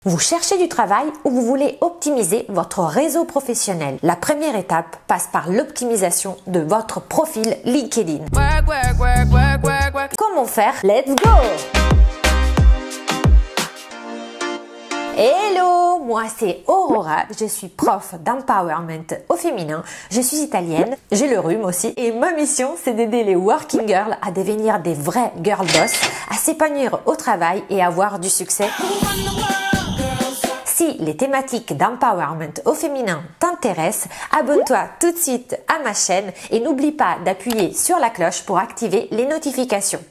Vous cherchez du travail ou vous voulez optimiser votre réseau professionnel? La première étape passe par l'optimisation de votre profil LinkedIn. Comment faire? Let's go! Hello, moi c'est Aurora, je suis prof d'empowerment au féminin, je suis italienne, j'ai le rhume aussi et ma mission c'est d'aider les working girls à devenir des vrais girl boss, à s'épanouir au travail et avoir du succès. Si les thématiques d'empowerment au féminin t'intéressent, abonne-toi tout de suite à ma chaîne et n'oublie pas d'appuyer sur la cloche pour activer les notifications.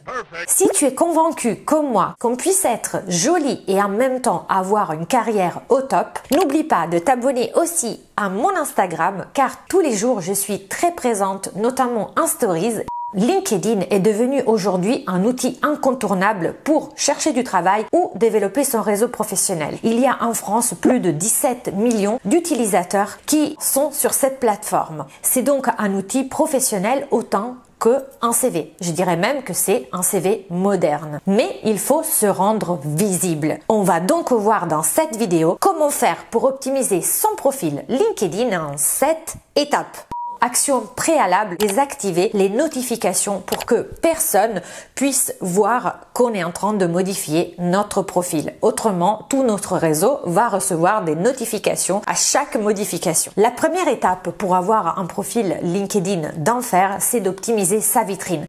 Si tu es convaincu comme moi qu'on puisse être jolie et en même temps avoir une carrière au top, n'oublie pas de t'abonner aussi à mon Instagram car tous les jours je suis très présente, notamment en stories. LinkedIn est devenu aujourd'hui un outil incontournable pour chercher du travail ou développer son réseau professionnel. Il y a en France plus de 17 millions d'utilisateurs qui sont sur cette plateforme. C'est donc un outil professionnel autant qu'un CV. Je dirais même que c'est un CV moderne. Mais il faut se rendre visible. On va donc voir dans cette vidéo comment faire pour optimiser son profil LinkedIn en 7 étapes. Action préalable, désactiver les notifications pour que personne puisse voir qu'on est en train de modifier notre profil. Autrement, tout notre réseau va recevoir des notifications à chaque modification. La première étape pour avoir un profil LinkedIn d'enfer, c'est d'optimiser sa vitrine.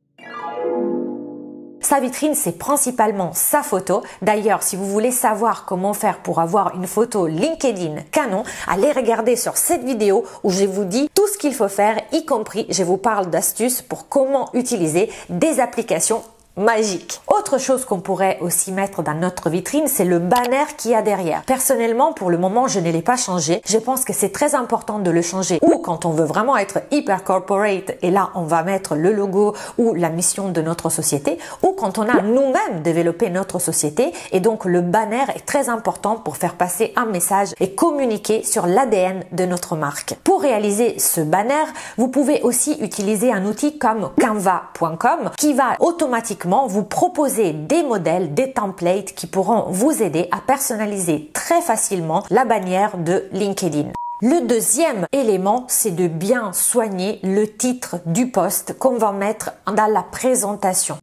Sa vitrine, c'est principalement sa photo. D'ailleurs, si vous voulez savoir comment faire pour avoir une photo LinkedIn canon, allez regarder sur cette vidéo où je vous dis tout ce qu'il faut faire, y compris je vous parle d'astuces pour comment utiliser des applications magique. Autre chose qu'on pourrait aussi mettre dans notre vitrine, c'est le banner qu'il y a derrière. Personnellement, pour le moment, je ne l'ai pas changé. Je pense que c'est très important de le changer ou quand on veut vraiment être hyper corporate et là, on va mettre le logo ou la mission de notre société ou quand on a nous-mêmes développé notre société et donc le banner est très important pour faire passer un message et communiquer sur l'ADN de notre marque. Pour réaliser ce banner, vous pouvez aussi utiliser un outil comme canva.com qui va automatiquement vous proposer des modèles, des templates qui pourront vous aider à personnaliser très facilement la bannière de LinkedIn. Le deuxième élément, c'est de bien soigner le titre du post qu'on va mettre dans la présentation.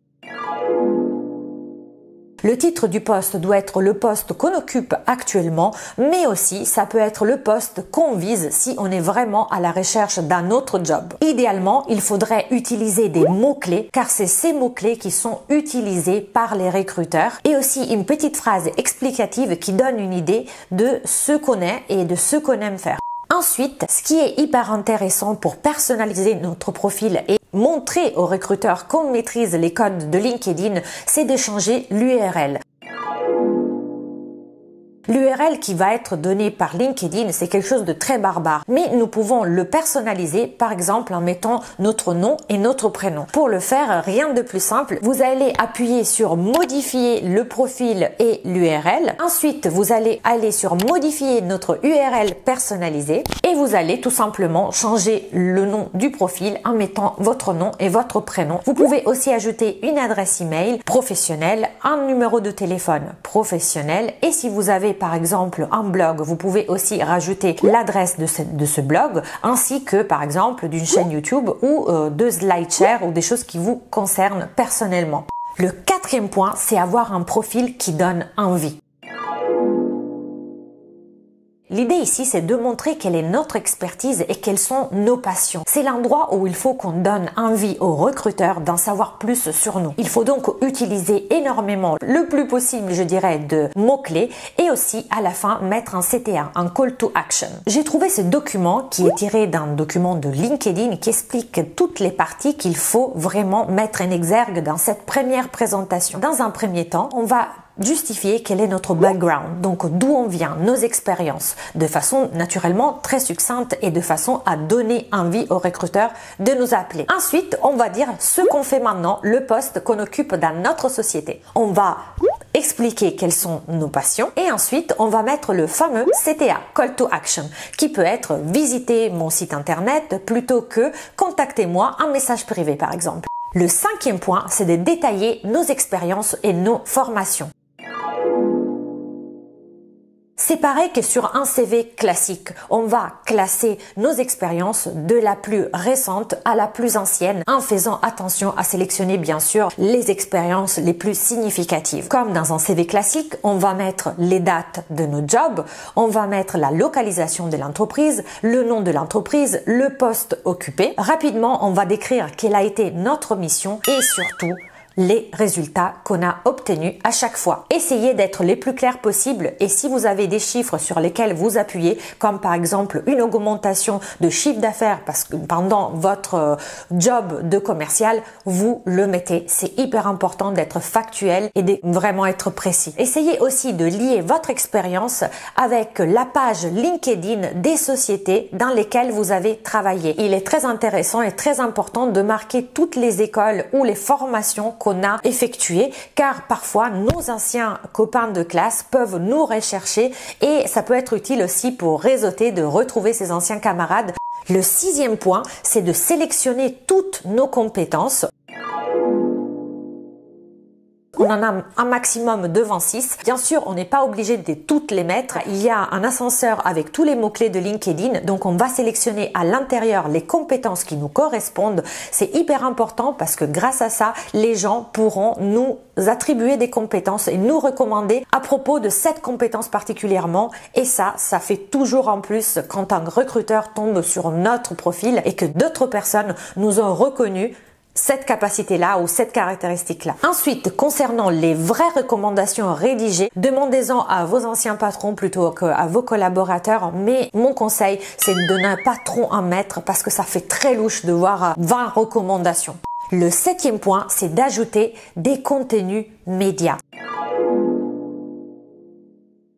Le titre du poste doit être le poste qu'on occupe actuellement, mais aussi ça peut être le poste qu'on vise si on est vraiment à la recherche d'un autre job. Idéalement, il faudrait utiliser des mots-clés car c'est ces mots-clés qui sont utilisés par les recruteurs et aussi une petite phrase explicative qui donne une idée de ce qu'on est et de ce qu'on aime faire. Ensuite, ce qui est hyper intéressant pour personnaliser notre profil et montrer aux recruteurs qu'on maîtrise les codes de LinkedIn, c'est de changer l'URL. L'URL qui va être donnée par LinkedIn, c'est quelque chose de très barbare. Mais nous pouvons le personnaliser, par exemple, en mettant notre nom et notre prénom. Pour le faire, rien de plus simple. Vous allez appuyer sur modifier le profil et l'URL. Ensuite, vous allez aller sur modifier notre URL personnalisée et vous allez tout simplement changer le nom du profil en mettant votre nom et votre prénom. Vous pouvez aussi ajouter une adresse email professionnelle, un numéro de téléphone professionnel et si vous avez par exemple un blog, vous pouvez aussi rajouter l'adresse de ce blog ainsi que par exemple d'une chaîne YouTube ou de SlideShare ou des choses qui vous concernent personnellement. Le quatrième point, c'est avoir un profil qui donne envie. L'idée ici, c'est de montrer quelle est notre expertise et quelles sont nos passions. C'est l'endroit où il faut qu'on donne envie aux recruteurs d'en savoir plus sur nous. Il faut donc utiliser énormément, le plus possible, je dirais, de mots-clés et aussi à la fin mettre un CTA, un call to action. J'ai trouvé ce document qui est tiré d'un document de LinkedIn qui explique toutes les parties qu'il faut vraiment mettre en exergue dans cette première présentation. Dans un premier temps, on va justifier quel est notre background, donc d'où on vient, nos expériences, de façon naturellement très succincte et de façon à donner envie aux recruteurs de nous appeler. Ensuite, on va dire ce qu'on fait maintenant, le poste qu'on occupe dans notre société. On va expliquer quelles sont nos passions et ensuite on va mettre le fameux CTA, Call to Action, qui peut être visiter mon site internet plutôt que contactez-moi en message privé par exemple. Le cinquième point, c'est de détailler nos expériences et nos formations. C'est pareil que sur un CV classique. On va classer nos expériences de la plus récente à la plus ancienne en faisant attention à sélectionner bien sûr les expériences les plus significatives. Comme dans un CV classique, on va mettre les dates de nos jobs, on va mettre la localisation de l'entreprise, le nom de l'entreprise, le poste occupé. Rapidement, on va décrire quelle a été notre mission et surtout les résultats qu'on a obtenus à chaque fois. Essayez d'être les plus clairs possible et si vous avez des chiffres sur lesquels vous appuyez, comme par exemple une augmentation de chiffre d'affaires parce que pendant votre job de commercial, vous le mettez. C'est hyper important d'être factuel et de vraiment être précis. Essayez aussi de lier votre expérience avec la page LinkedIn des sociétés dans lesquelles vous avez travaillé. Il est très intéressant et très important de marquer toutes les écoles ou les formations qu'on a effectué car parfois nos anciens copains de classe peuvent nous rechercher et ça peut être utile aussi pour réseauter, de retrouver ses anciens camarades. Le 6e point, c'est de sélectionner toutes nos compétences. On en a un maximum de 26. Bien sûr, on n'est pas obligé de toutes les mettre. Il y a un ascenseur avec tous les mots-clés de LinkedIn. Donc, on va sélectionner à l'intérieur les compétences qui nous correspondent. C'est hyper important parce que grâce à ça, les gens pourront nous attribuer des compétences et nous recommander à propos de cette compétence particulièrement. Et ça fait toujours en plus quand un recruteur tombe sur notre profil et que d'autres personnes nous ont reconnu cette capacité-là ou cette caractéristique-là. Ensuite, concernant les vraies recommandations rédigées, demandez-en à vos anciens patrons plutôt qu'à vos collaborateurs. Mais mon conseil, c'est de ne pas trop en mettre parce que ça fait très louche de voir 20 recommandations. Le 7e point, c'est d'ajouter des contenus médias.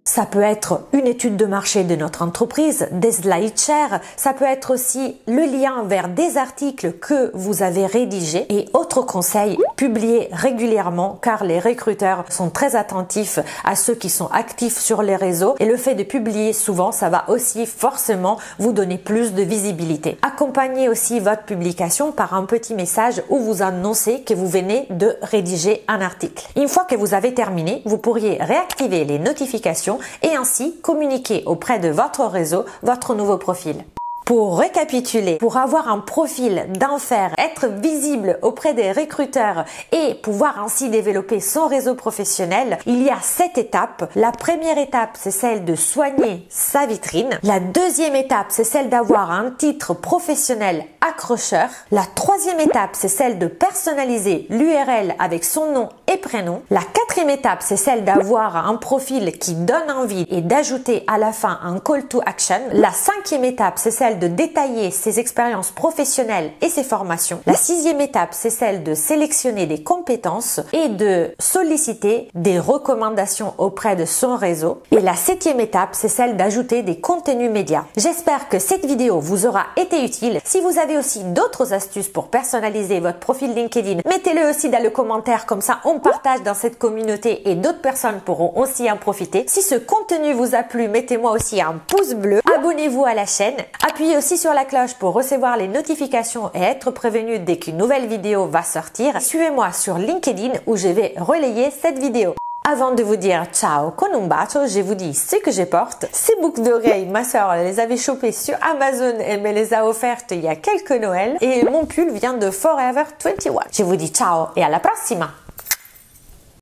Ça peut être une étude de marché de notre entreprise, des SlideShare, ça peut être aussi le lien vers des articles que vous avez rédigés. Et autre conseil, publiez régulièrement car les recruteurs sont très attentifs à ceux qui sont actifs sur les réseaux et le fait de publier souvent, ça va aussi forcément vous donner plus de visibilité. Accompagnez aussi votre publication par un petit message où vous annoncez que vous venez de rédiger un article. Une fois que vous avez terminé, vous pourriez réactiver les notifications et ainsi communiquer auprès de votre réseau votre nouveau profil. Pour récapituler, pour avoir un profil d'enfer, être visible auprès des recruteurs et pouvoir ainsi développer son réseau professionnel, il y a 7 étapes. La première étape, c'est celle de soigner sa vitrine. La deuxième étape, c'est celle d'avoir un titre professionnel accrocheur. La troisième étape, c'est celle de personnaliser l'URL avec son nom et prénom. La quatrième étape, c'est celle d'avoir un profil qui donne envie et d'ajouter à la fin un call to action. La cinquième étape, c'est celle de détailler ses expériences professionnelles et ses formations. La sixième étape, c'est celle de sélectionner des compétences et de solliciter des recommandations auprès de son réseau. Et la septième étape, c'est celle d'ajouter des contenus médias. J'espère que cette vidéo vous aura été utile. Si vous avez aussi d'autres astuces pour personnaliser votre profil LinkedIn, mettez-le aussi dans le commentaire, comme ça on partage dans cette communauté et d'autres personnes pourront aussi en profiter. Si ce contenu vous a plu, mettez-moi aussi un pouce bleu, abonnez-vous à la chaîne, appuyez aussi sur la cloche pour recevoir les notifications et être prévenu dès qu'une nouvelle vidéo va sortir. Suivez-moi sur LinkedIn où je vais relayer cette vidéo. Avant de vous dire ciao con un bacio, je vous dis ce que je porte. Ces boucles d'oreilles, ma soeur les avait chopées sur Amazon et me les a offertes il y a quelques Noëls. Et mon pull vient de Forever 21. Je vous dis ciao et à la prossima!